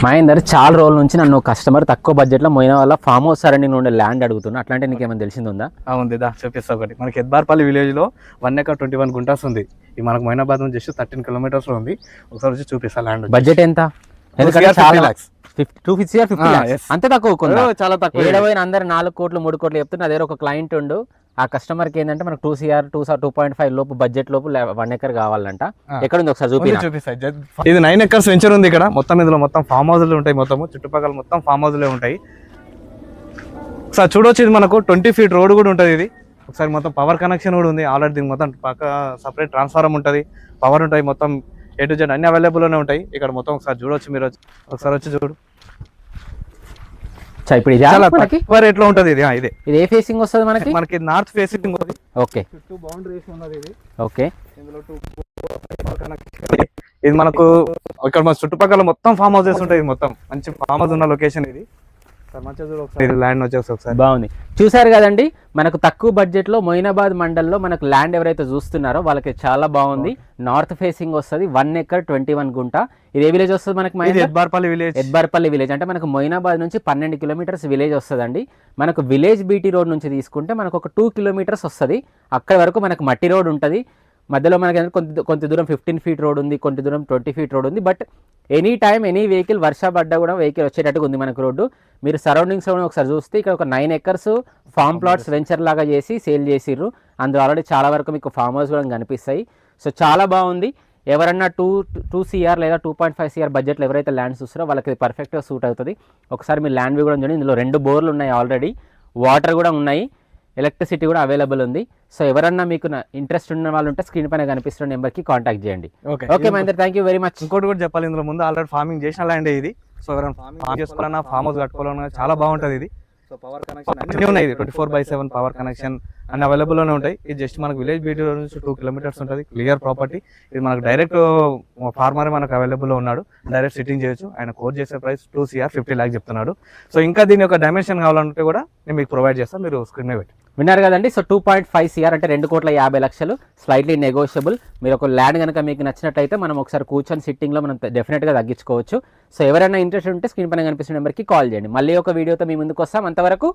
మహేందర్ చాలా రోజుల నుంచి నన్ను కస్టమర్ తక్కువ బడ్జెట్లో మోయిన వల్ల ఫామ్ హౌస్ సరౌండింగ్ ఉండే ల్యాండ్ అడుగుతున్నా. అట్లాంటి నీకు ఏమైనా తెలిసిందా? ఉంది దా చెప్పేస్తా. ఒకటి మనకి ఎద్బార్పల్లి విలేజ్లో 1 acre 21 గుంటాస్ ఉంది. ఇది మనకు మొయినాబాద్ నుంచి జస్ట్ 13 kilometers ఉంది. ఒకసారి వచ్చి చూపిస్తా ల్యాండ్. బడ్జెట్ ఎంత? 250 lakhs. 250 or 50 lakhs అంతే తక్కువ? చాలా తక్కువ. ఏడవైన అందరు 4 కోట్లు 3 కోట్లు చెప్తున్నా. అదే ఒక క్లయింట్ ఉండు, ఆ కస్టమర్కి ఏంటంటే మనకు 2 CR 2.5 లోపు బడ్జెట్ లోపు 1 acre కావాలంట. ఎక్కడ ఉంది ఒకసారి చూపిస్తా. ఇది 9 acres వెంచర్ ఉంది ఇక్కడ. మొత్తం ఇందులో మొత్తం ఫామ్ హౌస్లు ఉంటాయి. మొత్తం చుట్టుపక్కల మొత్తం ఫామ్ హౌస్లే ఉంటాయి. ఒకసారి చూడొచ్చు, ఇది మనకు 20 feet రోడ్ కూడా ఉంటుంది. ఇది ఒకసారి మొత్తం పవర్ కనెక్షన్ కూడా ఉంది. ఆల్రెడీ దీనికి మొత్తం పక్క సపరేట్ ట్రాన్స్ఫార్మర్ ఉంటుంది, పవర్ ఉంటాయి, మొత్తం A to Z అన్ని అవైలబుల్లోనే ఉంటాయి ఇక్కడ. మొత్తం ఒకసారి చూడొచ్చు, మీరు ఒకసారి వచ్చి చూడు. ఇప్పుడు తక్కువ రేట్లో ఉంటుంది ఇది. ఇది ఏ ఫేసింగ్ వస్తుంది మనకి? మనకి నార్త్ ఫేసింగ్. ఓకే, చుట్టూ బౌండరీస్ ఉన్నది ఇది. ఓకే, ఇందులో ఇది మనకు ఇక్కడ మన చుట్టుపక్కల మొత్తం ఫామ్ హౌసెస్ ఉంటాయి. మొత్తం మంచి ఫామ్ హౌస్ ఉన్న లొకేషన్ ఇది. ల్యాండ్ వచ్చేసి ఒకసారి బాగుంది. చూసారు కదండి, మనకు తక్కువ బడ్జెట్ లో మొయినాబాద్ మండల్లో మనకు ల్యాండ్ ఎవరైతే చూస్తున్నారో వాళ్ళకి చాలా బాగుంది. నార్త్ ఫేసింగ్ వస్తుంది, 1 acre 21 గుంట. ఇది ఏ విలేజ్ వస్తుంది మనకి? ఎద్బార్పల్లి విలేజ్. ఎద్బార్పల్లి విలేజ్ అంటే మనకు మొయినాబాద్ నుంచి 12 kilometers విలేజ్ వస్తుందండి. మనకు విలేజ్ బీటీ రోడ్ నుంచి తీసుకుంటే మనకు ఒక 2 kilometers వస్తుంది. అక్కడ వరకు మనకు మట్టి రోడ్ ఉంటుంది. మధ్యలో మనకి కొంత దూరం 15 feet రోడ్ ఉంది, కొంత దూరం 20 feet రోడ్ ఉంది. But any time any vehicle వర్ష పడ్డా కూడా వెహికల్ వచ్చేటట్టుగా ఉంది మనకు రోడ్డు. మీరు సరౌండింగ్స్ ఒకసారి చూస్తే ఇక్కడ ఒక 9 acres ఫామ్ ప్లాట్స్ వెంచర్ లాగా చేసి సేల్ చేసిర్రు. అందులో ఆల్రెడీ చాలా వరకు మీకు ఫామ్ హౌస్ కూడా కనిపిస్తాయి. సో చాలా బాగుంది. ఎవరన్నా 2 CR లేదా 2.5 CR బడ్జెట్లో ఎవరైతే ల్యాండ్స్ చూస్తారో వాళ్ళకి పర్ఫెక్ట్గా సూట్ అవుతుంది. ఒకసారి మీరు ల్యాండ్ వ్యూ కూడా చూడండి. ఇందులో 2 బోర్లు ఉన్నాయి, ఆల్రెడీ వాటర్ కూడా ఉన్నాయి, ఎలక్ట్రిసిటీ కూడా అవైలబుల్ ఉంది. సో ఎవరన్నా మీకు ఇంట్రెస్ట్ ఉన్న వాళ్ళు ఉంటే స్క్రీన్ పైన కనిపిస్తున్న నెంబర్కి కాంటాక్ట్ చేయండి. Okay Mahender, thank you very much. ఇంకోటి కూడా చెప్పాలి, ఇందులో ముందు ఆల్రెడీ ఫార్మింగ్ చేసిన ల్యాండ్ ఇది. సో ఎవరైనా ఫార్మింగ్ చేసుకోవాలన్నా, ఫామ్ హౌస్ కట్టుకోవాలన్నా చాలా బాగుంటుంది ఇది. సో పవర్ కనెక్షన్ అన్నీ ఉన్నాయి. 24/7 పవర్ కనెక్షన్ అన్ని అవైలబుల్లోనే ఉంటాయి. ఇది జస్ట్ మనకు విలేజ్ బీటీ నుంచి 2 kilometers ఉంటుంది. Clear property. ఇది మనకు డైరెక్ట్ ఫార్మర్ మనకు అవైలబుల్లో ఉన్నాడు, డైరెక్ట్ సిట్టింగ్ చేయొచ్చు. ఆయన కోట్ చేసే ప్రైస్ 2 CR 50 lakhs చెప్తున్నాడు. సో ఇంకా దీని యొక్క డైమెన్షన్ కావాలంటే కూడా నేను మీకు ప్రొవైడ్ చేస్తాను, మీరు స్క్రీన్ మీద పెట్టి. విన్నారు కదండి. సో 2.5 CR అంటే 2,50,00,000, స్లైట్లీ నెగోషియబుల్. మీరు ఒక ల్యాండ్ కనుక మీకు నచ్చినట్టయితే మనం ఒకసారి కూర్చొని సిట్టింగ్లో మనం డెఫినెట్గా తగ్గించుకోవచ్చు. సో ఎవరైనా ఇంట్రెస్ట్ ఉంటే స్క్రీన్ పైన కనిపిస్తున్న నెంబర్కి కాల్ చేయండి. మళ్ళీ ఒక వీడియోతో మీ ముందుకు వస్తాం. అంతవరకు